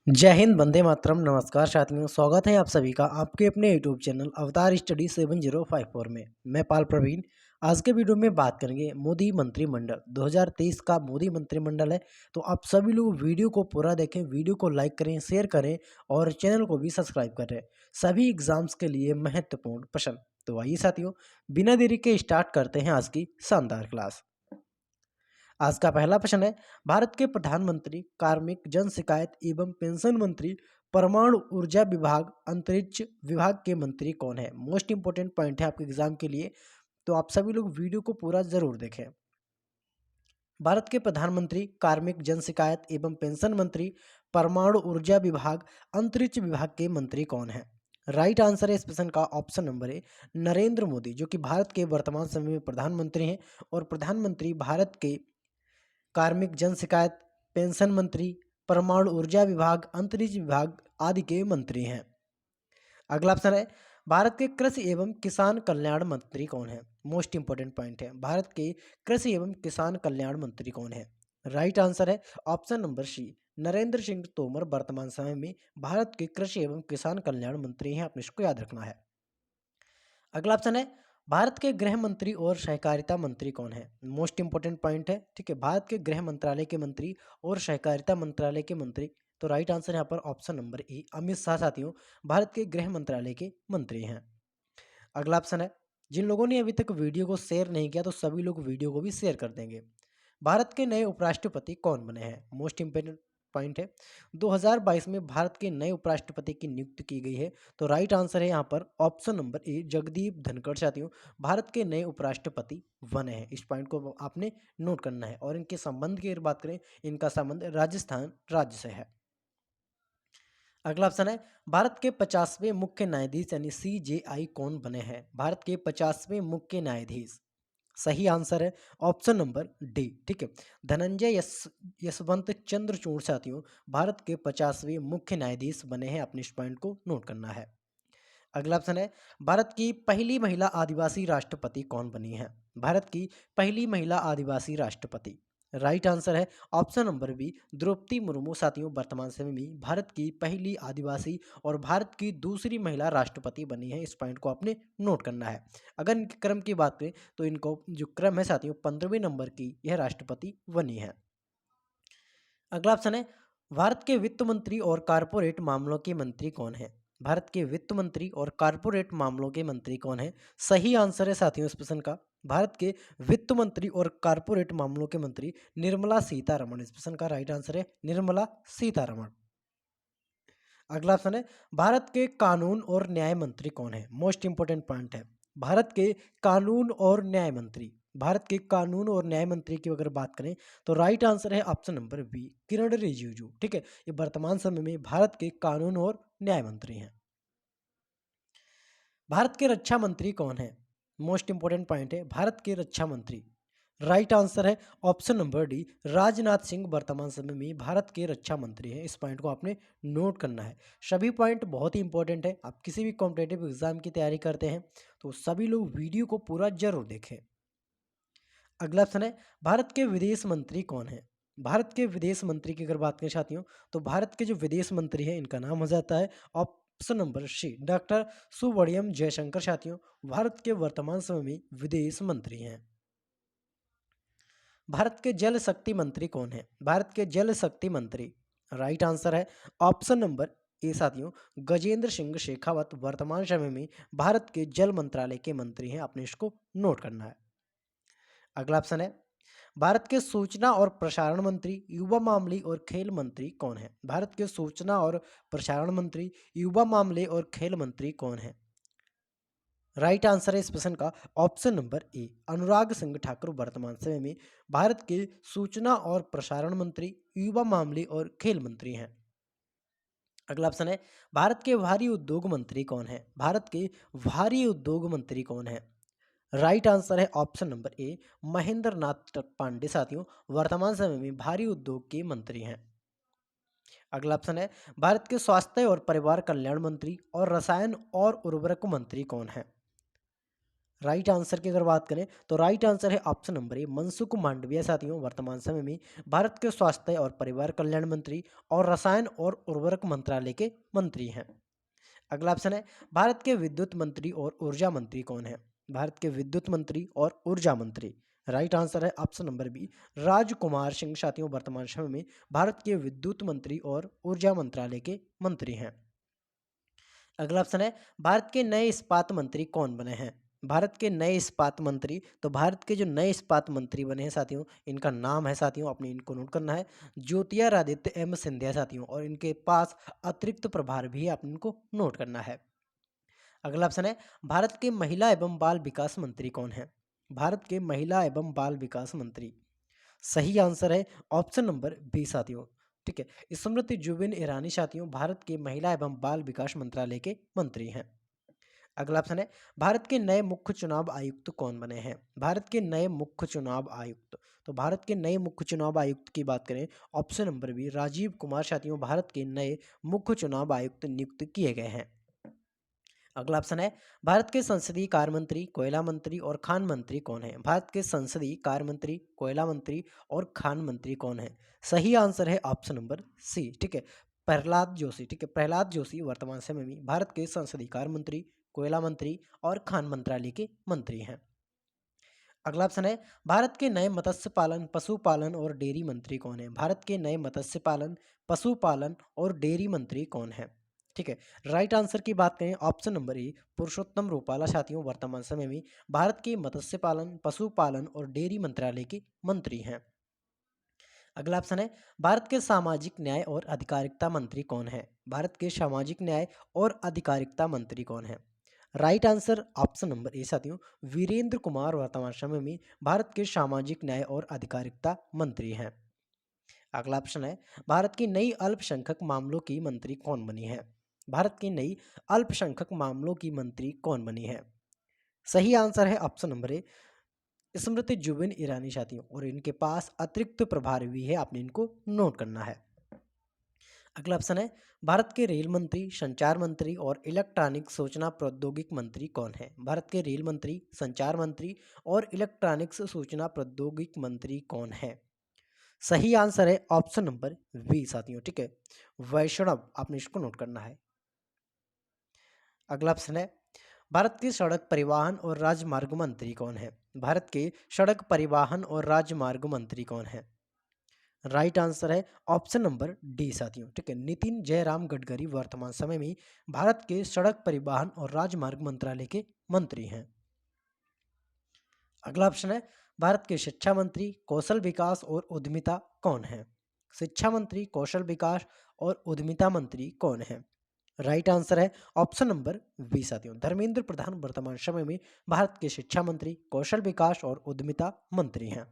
जय हिंद, वंदे मातरम। नमस्कार साथियों, स्वागत है आप सभी का आपके अपने यूट्यूब चैनल अवतार स्टडी 7054 में। मैं पाल प्रवीण। आज के वीडियो में बात करेंगे मोदी मंत्रिमंडल 2023 का मोदी मंत्रिमंडल है। तो आप सभी लोग वीडियो को पूरा देखें, वीडियो को लाइक करें, शेयर करें और चैनल को भी सब्सक्राइब करें। सभी एग्जाम्स के लिए महत्वपूर्ण प्रश्न। तो आइए साथियों, बिना देरी के स्टार्ट करते हैं आज की शानदार क्लास। आज का पहला प्रश्न है, भारत के प्रधानमंत्री, कार्मिक, जन शिकायत एवं पेंशन मंत्री, परमाणु ऊर्जा विभाग, अंतरिक्ष विभाग के मंत्री कौन है? मोस्ट इंपोर्टेंट पॉइंट है आपके एग्जाम के लिए, तो आप सभी लोग वीडियो को पूरा जरूर देखें। भारत के प्रधानमंत्री, कार्मिक, जन शिकायत एवं पेंशन मंत्री, परमाणु ऊर्जा विभाग, अंतरिक्ष विभाग के मंत्री कौन है? राइट आंसर है इस प्रश्न का option number A, Narendra Modi, जो कि भारत के वर्तमान समय में प्रधानमंत्री हैं। और प्रधानमंत्री भारत के कार्मिक, जन शिकायत, पेंशन मंत्री, परमाणु ऊर्जा विभाग, अंतरिक्ष विभाग आदि के मंत्री हैं। अगला ऑप्शन है, भारत के कृषि एवं किसान कल्याण मंत्री कौन है? मोस्ट इंपोर्टेंट पॉइंट है, भारत के कृषि एवं किसान कल्याण मंत्री कौन है? राइट आंसर है option number C, Narendra Singh Tomar वर्तमान समय में भारत के कृषि एवं किसान कल्याण मंत्री हैं। आपने इसको याद रखना है। अगला ऑप्शन है, भारत के गृह मंत्री और सहकारिता मंत्री कौन है? मोस्ट इंपोर्टेंट पॉइंट है, ठीक है, भारत के गृह मंत्रालय के मंत्री और सहकारिता मंत्रालय के मंत्री। तो राइट आंसर यहाँ पर option number A, Amit Shah साथियों भारत के गृह मंत्रालय के मंत्री हैं। अगला ऑप्शन है, जिन लोगों ने अभी तक वीडियो को शेयर नहीं किया तो सभी लोग वीडियो को भी शेयर कर देंगे। भारत के नए उपराष्ट्रपति कौन बने हैं? मोस्ट इंपोर्टेंट पॉइंट है, 2022 में भारत के नए उपराष्ट्रपति की नियुक्ति की गई है। तो राइट आंसर है यहाँ पर option number A, Jagdeep Dhankhar साथियों भारत के नए उपराष्ट्रपति बने हैं। इस पॉइंट को आपने नोट करना है। और इनके संबंध की अगर बात करें, इनका संबंध राजस्थान राज्य से है। अगला ऑप्शन है, भारत के 50वें मुख्य न्यायाधीश यानी CJI कौन बने हैं? भारत के 50वें मुख्य न्यायाधीश, सही आंसर है ऑप्शन नंबर डी, ठीक है, धनंजय यशवंत चंद्रचूड़ साथियों भारत के 50वें मुख्य न्यायाधीश बने हैं। अपने इस पॉइंट को नोट करना है। अगला ऑप्शन है, भारत की पहली महिला आदिवासी राष्ट्रपति कौन बनी है? भारत की पहली महिला आदिवासी राष्ट्रपति, राइट आंसर है option number B, Draupadi Murmu साथियों वर्तमान समय में भारत की पहली आदिवासी और भारत की दूसरी महिला राष्ट्रपति बनी है। इस पॉइंट को आपने नोट करना है। अगर इनके क्रम की बात करें तो इनको जो क्रम है साथियों 15वें नंबर की यह राष्ट्रपति बनी है। अगला ऑप्शन है, भारत के वित्त मंत्री और कारपोरेट मामलों के मंत्री कौन है? भारत के वित्त मंत्री और कारपोरेट मामलों के मंत्री कौन है? सही आंसर है साथियों इस प्रश्न का, भारत के वित्त मंत्री और कारपोरेट मामलों के मंत्री निर्मला सीतारमण। इस प्रश्न का राइट आंसर है निर्मला सीतारमण। अगला ऑप्शन है, भारत के कानून और न्याय मंत्री कौन है? मोस्ट इंपोर्टेंट पॉइंट है, भारत के कानून और न्याय मंत्री, भारत के कानून और न्याय मंत्री की अगर बात करें तो राइट आंसर है ऑप्शन नंबर बी, किरण रिजिजू, ठीक है, ये वर्तमान समय में भारत के कानून और न्याय मंत्री हैं। भारत के रक्षा मंत्री कौन है? मोस्ट इंपोर्टेंट पॉइंट है, भारत के रक्षा मंत्री, राइट आंसर है option number D, Rajnath Singh वर्तमान समय में भारत के रक्षा मंत्री हैं। इस पॉइंट को आपने नोट करना है। सभी पॉइंट बहुत ही इंपॉर्टेंट है। आप किसी भी कॉम्पिटेटिव एग्जाम की तैयारी करते हैं तो सभी लोग वीडियो को पूरा जरूर देखें। अगला ऑप्शन है, भारत के विदेश मंत्री कौन है? भारत के विदेश मंत्री की अगर बात करें साथियों तो भारत के जो विदेश मंत्री हैं इनका नाम हो जाता है option number C, doctor Subrahmanyam Jaishankar साथियों भारत के वर्तमान समय में विदेश मंत्री हैं। भारत के जल शक्ति मंत्री कौन है? भारत के जल शक्ति मंत्री, राइट आंसर है ऑप्शन नंबर ए साथियों, गजेंद्र सिंह शेखावत वर्तमान समय में भारत के जल मंत्रालय के मंत्री हैं। आपने इसको नोट करना है। अगला ऑप्शन है, भारत के सूचना और प्रसारण मंत्री, युवा मामले और खेल मंत्री कौन है? भारत के सूचना और प्रसारण मंत्री, युवा मामले और खेल मंत्री कौन है? राइट आंसर है इस प्रश्न का option number A, Anurag Singh Thakur वर्तमान समय में भारत के सूचना और प्रसारण मंत्री, युवा मामले और खेल मंत्री हैं। अगला ऑप्शन है, भारत के भारी उद्योग मंत्री कौन है? भारत के भारी उद्योग मंत्री कौन है? राइट आंसर है option number A, Mahendra Nath Pandey साथियों वर्तमान समय में भारी उद्योग के मंत्री हैं। अगला ऑप्शन है, भारत के स्वास्थ्य और परिवार कल्याण मंत्री और रसायन और उर्वरक मंत्री कौन है? राइट आंसर की अगर बात करें तो राइट आंसर है option number A Mansukh Mandaviya साथियों वर्तमान समय में भारत के स्वास्थ्य और परिवार कल्याण मंत्री और रसायन और उर्वरक मंत्रालय के मंत्री हैं। अगला ऑप्शन है भारत के विद्युत मंत्री और ऊर्जा मंत्री कौन है? भारत के विद्युत मंत्री और ऊर्जा मंत्री। राइट आंसर है option number B Rajkumar Singh साथियों वर्तमान समय में भारत के विद्युत मंत्री और ऊर्जा मंत्रालय के मंत्री हैं। अगला ऑप्शन है भारत के नए इस्पात मंत्री कौन बने हैं? भारत के नए इस्पात मंत्री, तो भारत के जो नए इस्पात मंत्री बने हैं साथियों, इनका नाम है साथियों, आपने इनको नोट करना है, ज्योतिरादित्य एम सिंधिया साथियों, और इनके पास अतिरिक्त प्रभार भी है, आपने इनको नोट करना है। अगला ऑप्शन है भारत के महिला एवं बाल विकास मंत्री कौन है? भारत के महिला एवं बाल विकास मंत्री। सही आंसर है ऑप्शन नंबर बी साथियों। ठीक है, स्मृति जुबिन ईरानी साथियों भारत के महिला एवं बाल विकास मंत्रालय के मंत्री हैं। अगला ऑप्शन है भारत के नए मुख्य चुनाव आयुक्त कौन बने हैं? भारत के नए मुख्य चुनाव आयुक्त, तो भारत के नए मुख्य चुनाव आयुक्त की बात करें, option number B Rajiv Kumar साथियों भारत के नए मुख्य चुनाव आयुक्त नियुक्त किए गए हैं। अगला ऑप्शन है भारत के संसदीय कार्य मंत्री, कोयला मंत्री और खान मंत्री कौन है? भारत के संसदीय कार्य मंत्री, कोयला मंत्री और खान मंत्री कौन है? सही आंसर है ऑप्शन नंबर सी। ठीक है, प्रहलाद जोशी। ठीक है, प्रहलाद जोशी वर्तमान समय में भारत के संसदीय कार्य मंत्री, कोयला मंत्री और खान मंत्रालय के मंत्री हैं। अगला ऑप्शन है भारत के नए मत्स्य पालन, पशुपालन और डेयरी मंत्री कौन है? भारत के नए मत्स्य पालन, पशुपालन और डेयरी मंत्री कौन है? ठीक है, राइट आंसर की बात करें, ऑप्शन नंबर ए पुरुषोत्तम रूपाला साथियों वर्तमान समय में भारत के मत्स्य पालन, पशुपालन और डेयरी मंत्रालय के मंत्री हैं। अगला ऑप्शन है भारत के सामाजिक न्याय और अधिकारिता मंत्री कौन है? भारत के सामाजिक न्याय और अधिकारिता मंत्री कौन है? Right answer option number A साथियों वीरेंद्र कुमार वर्तमान समय में भारत के सामाजिक न्याय और अधिकारिता मंत्री हैं। अगला ऑप्शन है भारत की नई अल्पसंख्यक मामलों की मंत्री कौन बनी है? भारत की नई अल्पसंख्यक मामलों की मंत्री कौन बनी है? सही आंसर है option number A Smriti Zubin Irani साथियों, और इनके पास अतिरिक्त प्रभार भी है, आपने इनको नोट करना है। अगला ऑप्शन है भारत के रेल मंत्री, संचार मंत्री और इलेक्ट्रॉनिक सूचना प्रौद्योगिकी मंत्री कौन है? भारत के रेल मंत्री, संचार मंत्री और इलेक्ट्रॉनिक्स सूचना प्रौद्योगिकी मंत्री कौन है? सही आंसर है ऑप्शन नंबर बी साथियों। ठीक है, वैष्णव, आपने इसको नोट करना है। अगला ऑप्शन है भारत के सड़क परिवहन और राजमार्ग मंत्री कौन है? भारत के सड़क परिवहन और राजमार्ग मंत्री कौन है? राइट आंसर है ऑप्शन नंबर डी साथियों। ठीक है, नितिन जयराम गडकरी वर्तमान समय में भारत के सड़क परिवहन और राजमार्ग मंत्रालय के मंत्री हैं। अगला ऑप्शन है भारत के शिक्षा मंत्री, कौशल विकास और उद्यमिता कौन है? शिक्षा मंत्री, कौशल विकास और उद्यमिता मंत्री कौन है? राइट आंसर है ऑप्शन नंबर बी साथियों धर्मेंद्र प्रधान वर्तमान समय में भारत के शिक्षा मंत्री, कौशल विकास और उद्यमिता मंत्री हैं।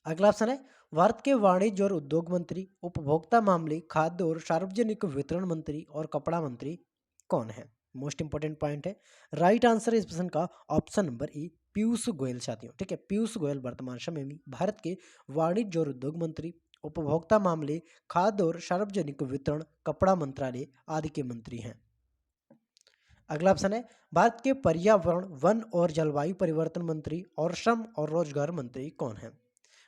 अगला ऑप्शन है भारत के वाणिज्य और उद्योग मंत्री, उपभोक्ता मामले, खाद्य और सार्वजनिक वितरण मंत्री और कपड़ा मंत्री कौन है? मोस्ट इंपोर्टेंट पॉइंट है। राइट आंसर इस प्रश्न का ऑप्शन नंबर ई पीयूष गोयल साथियों। ठीक है, पीयूष गोयल वर्तमान समय में भारत के वाणिज्य और उद्योग मंत्री, उपभोक्ता मामले, खाद्य और सार्वजनिक वितरण, कपड़ा मंत्रालय आदि के मंत्री हैं। अगला ऑप्शन है भारत के पर्यावरण, वन और जलवायु परिवर्तन मंत्री और श्रम और रोजगार मंत्री कौन है?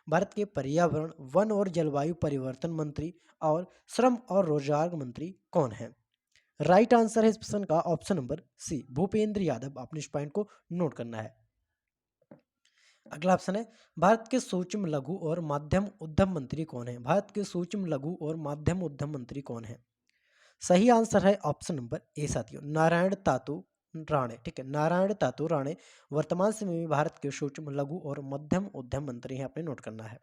भारत के पर्यावरण, वन और जलवायु परिवर्तन मंत्री और श्रम और रोजगार मंत्री कौन है? राइट आंसर है इस प्रश्न का option number C Bhupender Yadav, आपने इस पॉइंट को नोट करना है। अगला ऑप्शन है भारत के सूक्ष्म लघु और माध्यम उद्यम मंत्री कौन है? भारत के सूक्ष्म लघु और माध्यम उद्यम मंत्री कौन है? सही आंसर है ऑप्शन नंबर ए साथियों नारायण तातू राणे। ठीक है, नारायण तातू राणे वर्तमान समय में भारत के सूक्ष्म लघु और मध्यम उद्यम मंत्री हैं, आपने नोट करना है।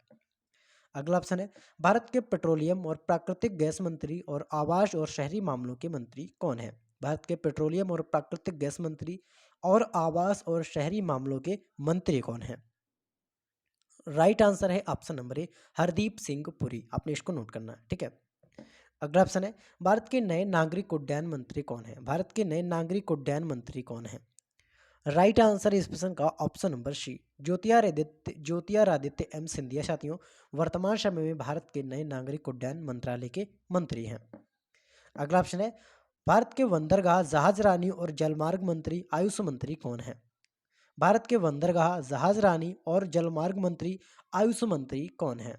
अगला ऑप्शन है भारत के पेट्रोलियम और प्राकृतिक गैस मंत्री और आवास और शहरी मामलों के मंत्री कौन है? भारत के पेट्रोलियम और प्राकृतिक गैस मंत्री और आवास और शहरी मामलों के मंत्री कौन है? राइट आंसर है option number A Hardeep Singh Puri, आपने इसको नोट करना है। ठीक है, अगला ऑप्शन है भारत के नए नागरिक उड्डयन मंत्री कौन है? भारत के नए नागरिक उड्डयन मंत्री कौन है? राइट आंसर इस प्रश्न का option number C Jyotiraditya M Scindia साथियों वर्तमान समय में भारत के नए नागरिक उड्डयन मंत्रालय के मंत्री हैं। अगला ऑप्शन है भारत के बंदरगाह, जहाज रानी और जलमार्ग मंत्री, आयुष मंत्री कौन है? भारत के बंदरगाह, जहाज रानी और जलमार्ग मंत्री, आयुष मंत्री कौन है?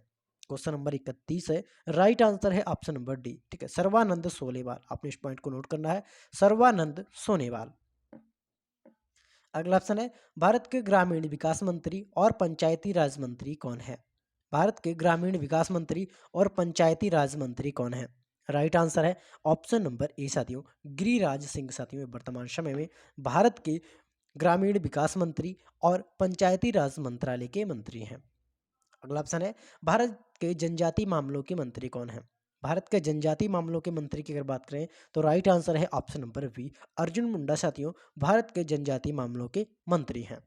क्वेश्चन नंबर 31 है। राइट आंसर है ऑप्शन नंबर डी। ठीक है, सर्बानंद सोनेवाल। आपने इस पॉइंट को नोट करना है, सर्बानंद सोनेवाल। अगला ऑप्शन है, भारत के ग्रामीण विकास मंत्री और पंचायती राज मंत्री कौन है? भारत के ग्रामीण विकास मंत्री और पंचायती राज मंत्री कौन है? राइट आंसर है ऑप्शन नंबर ए साथियों, गिरिराज सिंह। साथियों, वर्तमान समय में भारत के ग्रामीण विकास मंत्री और पंचायती राज मंत्रालय के मंत्री हैं। अगला ऑप्शन है, भारत के जनजाति मामलों के मंत्री कौन है? भारत के जनजाति मामलों के मंत्री की अगर बात करें तो राइट आंसर है option number B, Arjun Munda. साथियों, भारत के जनजाति मामलों के मंत्री हैं।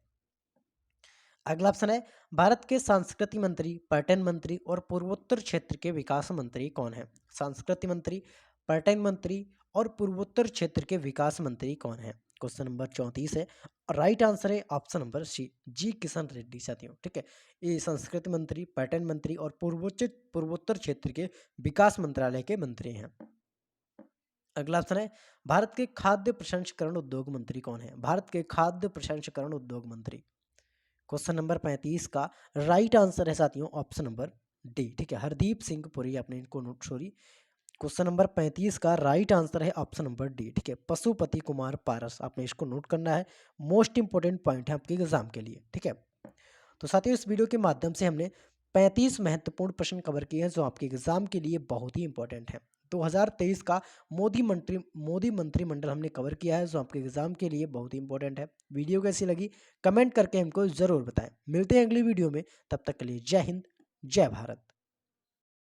अगला ऑप्शन है, भारत के संस्कृति मंत्री, पर्यटन मंत्री और पूर्वोत्तर क्षेत्र के विकास मंत्री कौन है? संस्कृति मंत्री, पर्यटन मंत्री और पूर्वोत्तर क्षेत्र के विकास मंत्री कौन है? क्वेश्चन नंबर 34 है। राइट आंसर है ऑप्शन नंबर सी, जी किशन रेड्डी। साथियों, ठीक है, ये संस्कृति मंत्री, पर्यटन मंत्री और पूर्वोत्तर क्षेत्र के विकास मंत्रालय के मंत्री हैं। अगला ऑप्शन है, भारत के खाद्य प्रसंस्करण उद्योग मंत्री कौन है? भारत के खाद्य प्रसंस्करण उद्योग मंत्री। क्वेश्चन नंबर 35 का राइट आंसर है साथियों ऑप्शन नंबर डी। ठीक है, हरदीप सिंह पुरी। आपने इनको नोट, सॉरी, क्वेश्चन नंबर 35 का राइट आंसर है ऑप्शन नंबर डी। ठीक है, पशुपति कुमार पारस। आपने इसको नोट करना है, मोस्ट इंपोर्टेंट पॉइंट है आपके एग्जाम के लिए। ठीक है, तो साथियों, इस वीडियो के माध्यम से हमने 35 महत्वपूर्ण प्रश्न कवर किए हैं जो आपके एग्जाम के लिए बहुत ही इंपॉर्टेंट है। 2023 का मोदी मंत्रिमंडल हमने कवर किया है जो आपके एग्जाम के लिए बहुत ही इंपॉर्टेंट है। वीडियो कैसी लगी कमेंट करके हमको जरूर बताएं। मिलते हैं अगली वीडियो में, तब तक के लिए जय हिंद, जय भारत।